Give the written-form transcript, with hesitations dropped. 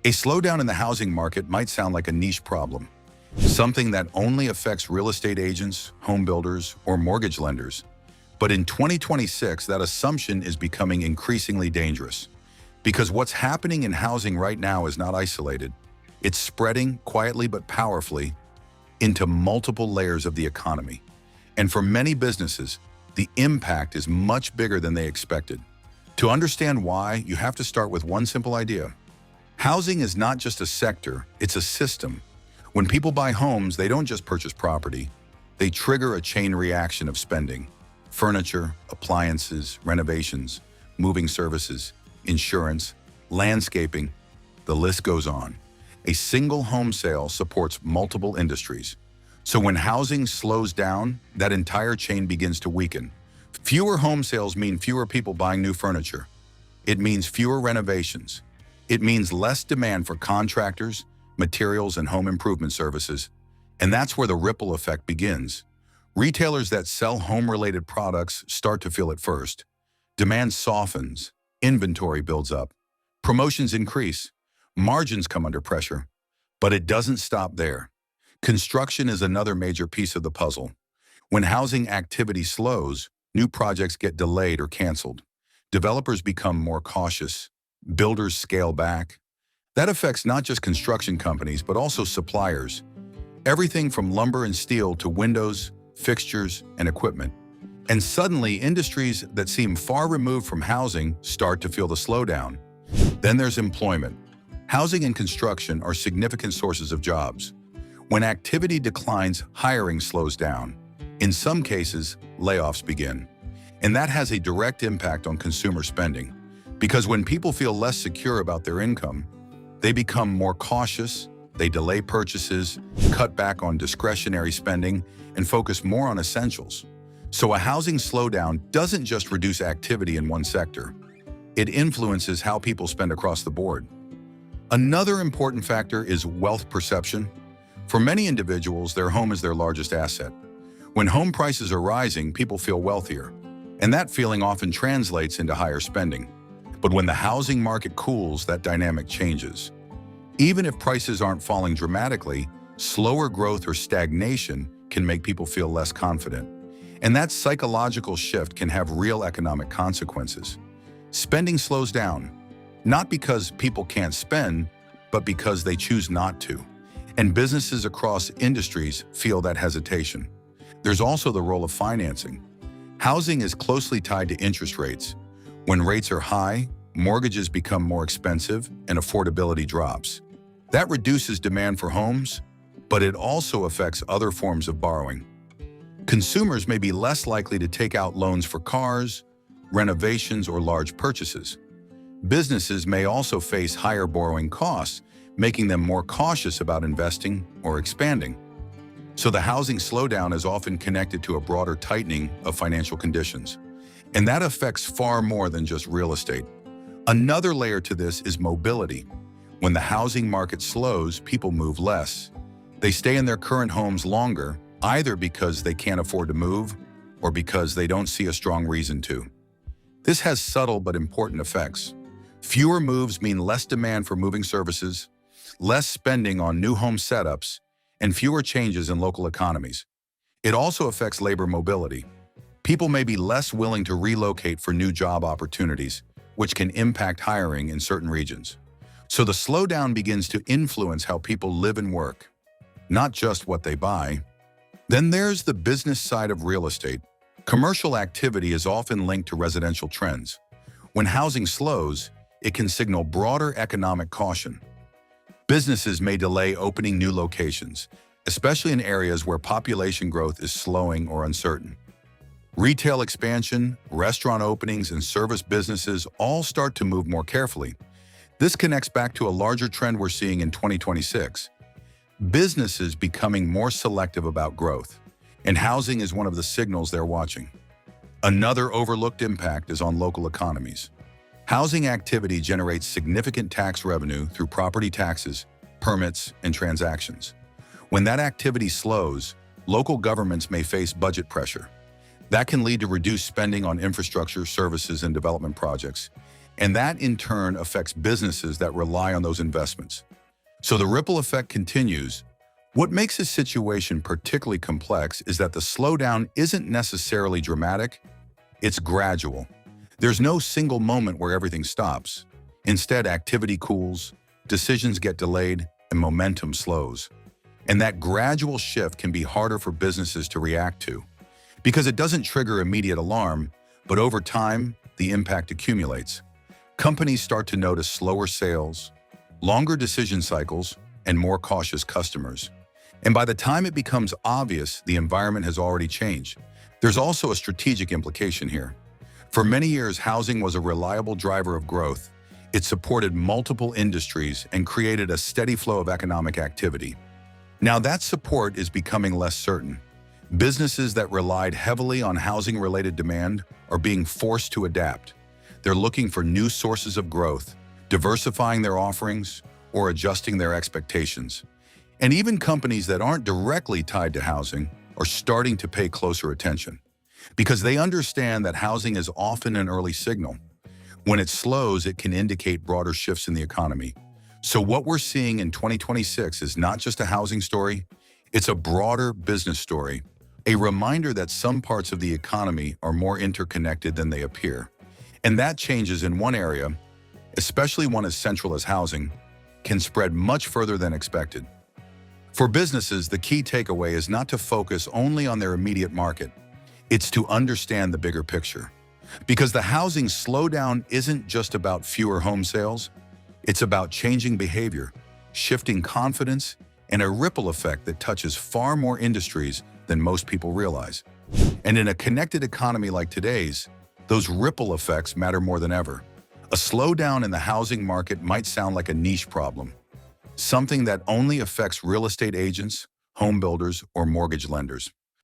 A slowdown in the housing market might sound like a niche problem, something that only affects real estate agents, home builders, or mortgage lenders. But in 2026, that assumption is becoming increasingly dangerous. Because what's happening in housing right now is not isolated. It's spreading quietly but powerfully into multiple layers of the economy. And for many businesses, the impact is much bigger than they expected. To understand why, you have to start with one simple idea. Housing is not just a sector, it's a system. When people buy homes, they don't just purchase property. They trigger a chain reaction of spending. Furniture, appliances, renovations, moving services, insurance, landscaping, the list goes on. A single home sale supports multiple industries. So when housing slows down, that entire chain begins to weaken. Fewer home sales mean fewer people buying new furniture. It means fewer renovations. It means less demand for contractors, materials, and home improvement services. And that's where the ripple effect begins. Retailers that sell home-related products start to feel it first. Demand softens, inventory builds up, promotions increase, margins come under pressure. But it doesn't stop there. Construction is another major piece of the puzzle. When housing activity slows, new projects get delayed or canceled. Developers become more cautious. Builders scale back. That affects not just construction companies, but also suppliers. Everything from lumber and steel to windows, fixtures, and equipment. And suddenly, industries that seem far removed from housing start to feel the slowdown. Then there's employment. Housing and construction are significant sources of jobs. When activity declines, hiring slows down. In some cases, layoffs begin. And that has a direct impact on consumer spending. Because when people feel less secure about their income, they become more cautious, they delay purchases, cut back on discretionary spending, and focus more on essentials. So a housing slowdown doesn't just reduce activity in one sector. It influences how people spend across the board. Another important factor is wealth perception. For many individuals, their home is their largest asset. When home prices are rising, people feel wealthier, and that feeling often translates into higher spending. But when the housing market cools, that dynamic changes. Even if prices aren't falling dramatically, slower growth or stagnation can make people feel less confident. And that psychological shift can have real economic consequences. Spending slows down, not because people can't spend, but because they choose not to. And businesses across industries feel that hesitation. There's also the role of financing. Housing is closely tied to interest rates. When rates are high, mortgages become more expensive and affordability drops. That reduces demand for homes, but it also affects other forms of borrowing. Consumers may be less likely to take out loans for cars, renovations, or large purchases. Businesses may also face higher borrowing costs, making them more cautious about investing or expanding. So the housing slowdown is often connected to a broader tightening of financial conditions. And that affects far more than just real estate. Another layer to this is mobility. When the housing market slows, people move less. They stay in their current homes longer, either because they can't afford to move or because they don't see a strong reason to. This has subtle but important effects. Fewer moves mean less demand for moving services, less spending on new home setups, and fewer changes in local economies. It also affects labor mobility. People may be less willing to relocate for new job opportunities, which can impact hiring in certain regions. So the slowdown begins to influence how people live and work, not just what they buy. Then there's the business side of real estate. Commercial activity is often linked to residential trends. When housing slows, it can signal broader economic caution. Businesses may delay opening new locations, especially in areas where population growth is slowing or uncertain. Retail expansion, restaurant openings, and service businesses all start to move more carefully. This connects back to a larger trend we're seeing in 2026. Businesses becoming more selective about growth, and housing is one of the signals they're watching. Another overlooked impact is on local economies. Housing activity generates significant tax revenue through property taxes, permits, and transactions. When that activity slows, local governments may face budget pressure. That can lead to reduced spending on infrastructure, services, and development projects. And that in turn affects businesses that rely on those investments. So the ripple effect continues. What makes this situation particularly complex is that the slowdown isn't necessarily dramatic, it's gradual. There's no single moment where everything stops. Instead, activity cools, decisions get delayed, and momentum slows. And that gradual shift can be harder for businesses to react to, because it doesn't trigger immediate alarm, but over time, the impact accumulates. Companies start to notice slower sales, longer decision cycles, and more cautious customers. And by the time it becomes obvious the environment has already changed, there's also a strategic implication here. For many years, housing was a reliable driver of growth. It supported multiple industries and created a steady flow of economic activity. Now that support is becoming less certain. Businesses that relied heavily on housing-related demand are being forced to adapt. They're looking for new sources of growth, diversifying their offerings, or adjusting their expectations. And even companies that aren't directly tied to housing are starting to pay closer attention, because they understand that housing is often an early signal. When it slows, it can indicate broader shifts in the economy. So what we're seeing in 2026 is not just a housing story, it's a broader business story, a reminder that some parts of the economy are more interconnected than they appear. And that changes in one area, especially one as central as housing, can spread much further than expected. For businesses, the key takeaway is not to focus only on their immediate market. It's to understand the bigger picture. Because the housing slowdown isn't just about fewer home sales, it's about changing behavior, shifting confidence, and a ripple effect that touches far more industries than most people realize. And in a connected economy like today's, those ripple effects matter more than ever. A slowdown in the housing market might sound like a niche problem, something that only affects real estate agents, home builders, or mortgage lenders.